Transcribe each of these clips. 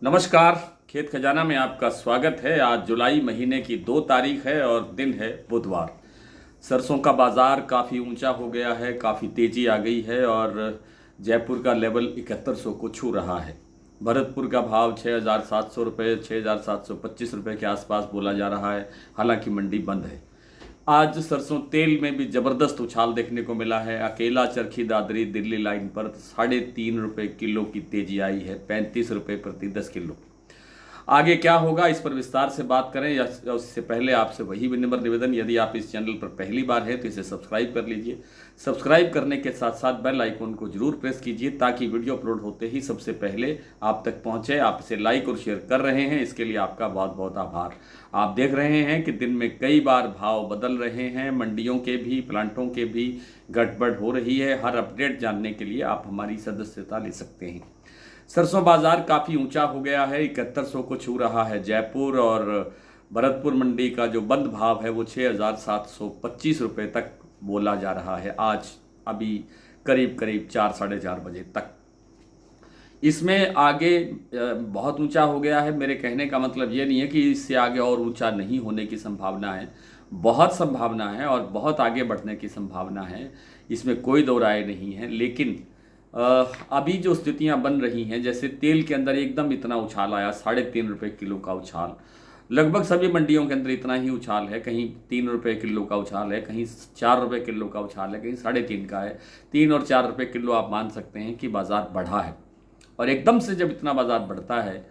नमस्कार। खेत खजाना में आपका स्वागत है। आज जुलाई महीने की 2 तारीख है और दिन है बुधवार। सरसों का बाज़ार काफ़ी ऊंचा हो गया है, काफ़ी तेज़ी आ गई है और जयपुर का लेवल 7100 को छू रहा है। भरतपुर का भाव 6700 रुपये, 6725 रुपये के आसपास बोला जा रहा है, हालांकि मंडी बंद है। आज सरसों तेल में भी ज़बरदस्त उछाल देखने को मिला है। अकेला चरखी दादरी दिल्ली लाइन पर 3.5 रुपये किलो की तेजी आई है, 35 रुपये प्रति 10 किलो। आगे क्या होगा इस पर विस्तार से बात करें या उससे पहले आपसे वही विनम्र निवेदन, यदि आप इस चैनल पर पहली बार हैं तो इसे सब्सक्राइब कर लीजिए। सब्सक्राइब करने के साथ साथ बेल आइकन को जरूर प्रेस कीजिए ताकि वीडियो अपलोड होते ही सबसे पहले आप तक पहुंचे। आप इसे लाइक और शेयर कर रहे हैं, इसके लिए आपका बहुत बहुत आभार। आप देख रहे हैं कि दिन में कई बार भाव बदल रहे हैं, मंडियों के भी, प्लांटों के भी गड़बड़ हो रही है। हर अपडेट जानने के लिए आप हमारी सदस्यता ले सकते हैं। सरसों बाजार काफ़ी ऊंचा हो गया है, 7100 को छू रहा है जयपुर, और भरतपुर मंडी का जो बंद भाव है वो 6725 रुपये तक बोला जा रहा है आज, अभी करीब करीब 4 साढ़े 4 बजे तक। इसमें आगे बहुत ऊंचा हो गया है। मेरे कहने का मतलब ये नहीं है कि इससे आगे और ऊंचा नहीं होने की संभावना है, बहुत संभावना है और बहुत आगे बढ़ने की संभावना है, इसमें कोई दो राय नहीं है। लेकिन अभी जो स्थितियां बन रही हैं, जैसे तेल के अंदर एकदम इतना उछाल आया, 3.5 रुपये किलो का उछाल। लगभग सभी मंडियों के अंदर इतना ही उछाल है, कहीं 3 रुपये किलो का उछाल है, कहीं 4 रुपये किलो का उछाल है, कहीं 3.5 का है। 3 और 4 रुपये किलो आप मान सकते हैं कि बाज़ार बढ़ा है। और एकदम से जब इतना बाज़ार बढ़ता है,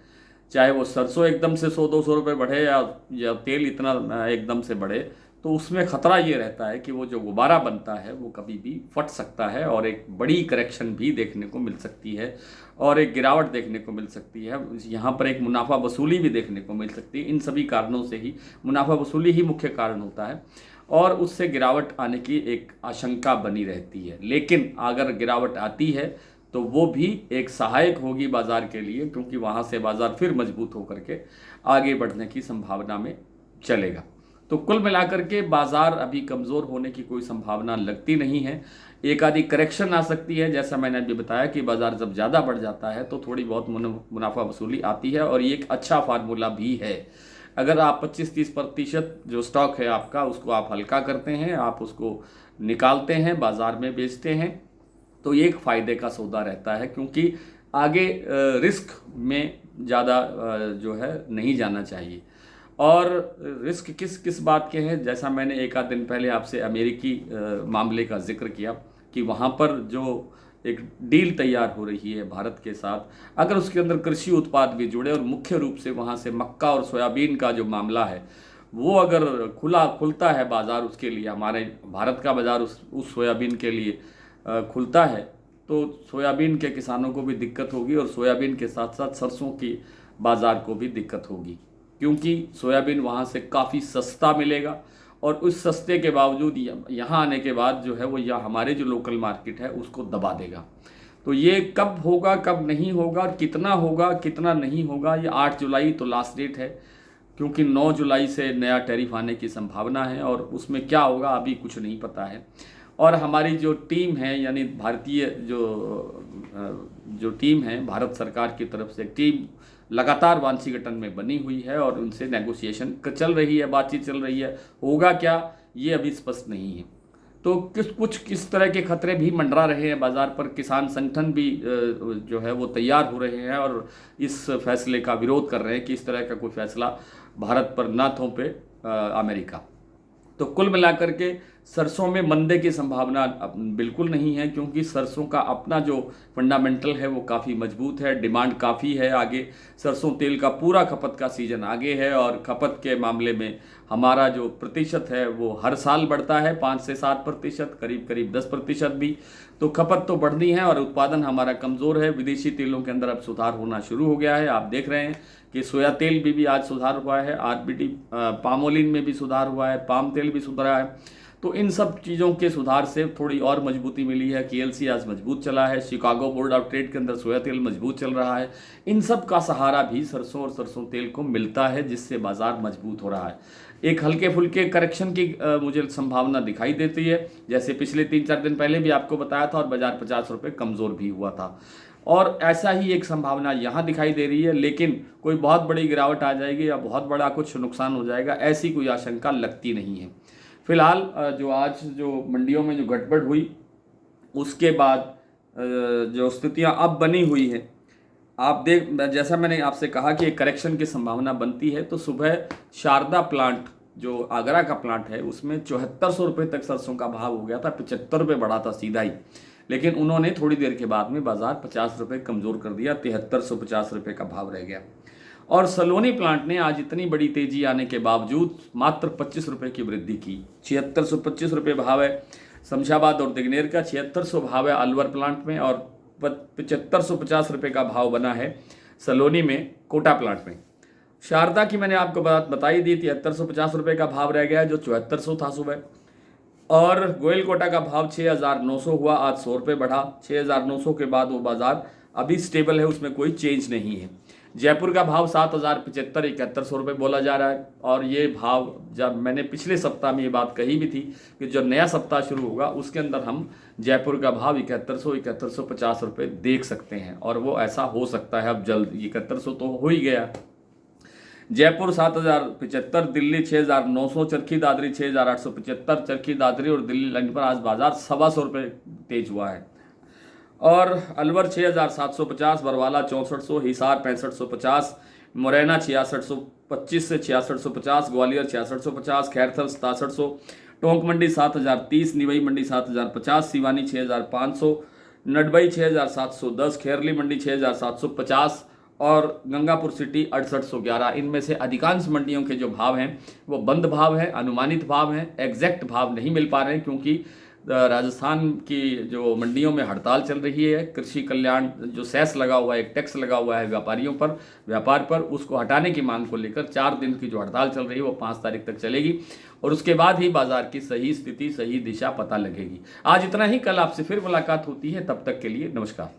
चाहे वो सरसों एकदम से 100-200 रुपये बढ़े या तेल इतना एकदम से बढ़े, तो उसमें ख़तरा ये रहता है कि वो जो गुब्बारा बनता है वो कभी भी फट सकता है और एक बड़ी करेक्शन भी देखने को मिल सकती है और एक गिरावट देखने को मिल सकती है। यहाँ पर एक मुनाफा वसूली भी देखने को मिल सकती है। इन सभी कारणों से ही मुनाफा वसूली ही मुख्य कारण होता है और उससे गिरावट आने की एक आशंका बनी रहती है। लेकिन अगर गिरावट आती है तो वो भी एक सहायक होगी बाज़ार के लिए, क्योंकि वहाँ से बाज़ार फिर मजबूत होकर के आगे बढ़ने की संभावना में चलेगा। तो कुल मिलाकर के बाज़ार अभी कमज़ोर होने की कोई संभावना लगती नहीं है। एक आधी करेक्शन आ सकती है, जैसा मैंने अभी बताया कि बाज़ार जब ज़्यादा बढ़ जाता है तो थोड़ी बहुत मुनाफा वसूली आती है और ये एक अच्छा फार्मूला भी है। अगर आप 25-30% जो स्टॉक है आपका, उसको आप हल्का करते हैं, आप उसको निकालते हैं, बाज़ार में बेचते हैं, तो ये एक फ़ायदे का सौदा रहता है, क्योंकि आगे रिस्क में ज़्यादा जो है नहीं जाना चाहिए। और रिस्क किस किस बात के हैं, जैसा मैंने एक आध दिन पहले आपसे अमेरिकी मामले का जिक्र किया कि वहाँ पर जो एक डील तैयार हो रही है भारत के साथ, अगर उसके अंदर कृषि उत्पाद भी जुड़े और मुख्य रूप से वहाँ से मक्का और सोयाबीन का जो मामला है वो अगर खुलता है बाज़ार उसके लिए, हमारे भारत का बाज़ार उस सोयाबीन के लिए खुलता है, तो सोयाबीन के किसानों को भी दिक्कत होगी और सोयाबीन के साथ साथ सरसों की बाज़ार को भी दिक्कत होगी, क्योंकि सोयाबीन वहाँ से काफ़ी सस्ता मिलेगा और उस सस्ते के बावजूद यहाँ आने के बाद जो है वो यहाँ हमारे जो लोकल मार्केट है उसको दबा देगा। तो ये कब होगा, कब नहीं होगा, कितना होगा, कितना नहीं होगा, ये 8 जुलाई तो लास्ट डेट है, क्योंकि 9 जुलाई से नया टैरिफ आने की संभावना है और उसमें क्या होगा अभी कुछ नहीं पता है। और हमारी जो टीम है, यानी भारतीय जो टीम है, भारत सरकार की तरफ से टीम लगातार वाशिंगटन में बनी हुई है और उनसे नेगोशिएशन चल रही है, बातचीत चल रही है। होगा क्या ये अभी स्पष्ट नहीं है। तो किस तरह के खतरे भी मंडरा रहे हैं बाज़ार पर। किसान संगठन भी जो है वो तैयार हो रहे हैं और इस फैसले का विरोध कर रहे हैं कि इस तरह का कोई फैसला भारत पर ना थोपे अमेरिका। तो कुल मिलाकर के सरसों में मंदे की संभावना बिल्कुल नहीं है, क्योंकि सरसों का अपना जो फंडामेंटल है वो काफ़ी मजबूत है, डिमांड काफ़ी है। आगे सरसों तेल का पूरा खपत का सीज़न आगे है और खपत के मामले में हमारा जो प्रतिशत है वो हर साल बढ़ता है, 5 से 7%, करीब करीब 10% भी। तो खपत तो बढ़नी है और उत्पादन हमारा कमज़ोर है। विदेशी तेलों के अंदर अब सुधार होना शुरू हो गया है। आप देख रहे हैं कि सोया तेल भी आज सुधार हुआ है, आरबीटी पामोलिन में भी सुधार हुआ है, पाम तेल भी सुधरा है। तो इन सब चीज़ों के सुधार से थोड़ी और मजबूती मिली है। केएलसी आज मजबूत चला है, शिकागो बोर्ड ऑफ ट्रेड के अंदर सोया तेल मजबूत चल रहा है। इन सब का सहारा भी सरसों और सरसों तेल को मिलता है, जिससे बाजार मजबूत हो रहा है। एक हल्के फुल्के करेक्शन की मुझे संभावना दिखाई देती है, जैसे पिछले 3-4 दिन पहले भी आपको बताया था, और बाजार 50 रुपये कमज़ोर भी हुआ था। और ऐसा ही एक संभावना यहाँ दिखाई दे रही है, लेकिन कोई बहुत बड़ी गिरावट आ जाएगी या बहुत बड़ा कुछ नुकसान हो जाएगा ऐसी कोई आशंका लगती नहीं है। फिलहाल जो आज जो मंडियों में जो गड़बड़ हुई उसके बाद जो स्थितियाँ अब बनी हुई हैं, आप देख, जैसा मैंने आपसे कहा कि एक करेक्शन की संभावना बनती है, तो सुबह शारदा प्लांट जो आगरा का प्लांट है उसमें 7400 रुपये तक सरसों का भाव हो गया था, 75 रुपये बढ़ा था सीधा ही, लेकिन उन्होंने थोड़ी देर के बाद में बाजार 50 रुपये कमज़ोर कर दिया, 7350 रुपये का भाव रह गया। और सलोनी प्लांट ने आज इतनी बड़ी तेजी आने के बावजूद मात्र 25 रुपये की वृद्धि की, 7625 रुपये भाव है शमशाबाद और दिगनेर का, 7600 भाव है अलवर प्लांट में, और 7550 रुपये का भाव बना है सलोनी में कोटा प्लांट में। शारदा की मैंने आपको बात बताई दी, 7350 रुपये का भाव रह गया जो 7400 था सुबह। और गोयल कोटा का भाव 6900 हुआ, आज 100 रुपये बढ़ा, 6900 के बाद वो बाजार अभी स्टेबल है, उसमें कोई चेंज नहीं है। जयपुर का भाव 7075 7100 रुपये बोला जा रहा है, और ये भाव जब मैंने पिछले सप्ताह में ये बात कही भी थी कि जब नया सप्ताह शुरू होगा उसके अंदर हम जयपुर का भाव 7100 7150 रुपये देख सकते हैं, और वो ऐसा हो सकता है अब जल्द। 7100 तो हो ही गया। जयपुर 7075, दिल्ली 6900, चरखी दादरी 6875, चरखी दादरी और दिल्ली लाइन पर आज बाजार 125 रुपये तेज हुआ है। और अलवर 6750, बरवाला 6400, हिसार 6550, मुरैना 6625 से 6650, ग्वालियर 6650, खैरथल 6700, टोंक मंडी 7030, निवई मंडी 7050, सिवानी 6500, नडबई 6710, खेरली मंडी 6750 और गंगापुर सिटी 6811। इनमें से अधिकांश मंडियों के जो भाव हैं वो बंद भाव हैं, अनुमानित भाव हैं, एग्जैक्ट भाव नहीं मिल पा रहे हैं, क्योंकि राजस्थान की जो मंडियों में हड़ताल चल रही है। कृषि कल्याण जो सेस लगा हुआ है, एक टैक्स लगा हुआ है व्यापारियों पर, व्यापार पर, उसको हटाने की मांग को लेकर 4 दिन की जो हड़ताल चल रही है वो 5 तारीख तक चलेगी, और उसके बाद ही बाजार की सही स्थिति, सही दिशा पता लगेगी। आज इतना ही, कल आपसे फिर मुलाकात होती है, तब तक के लिए नमस्कार।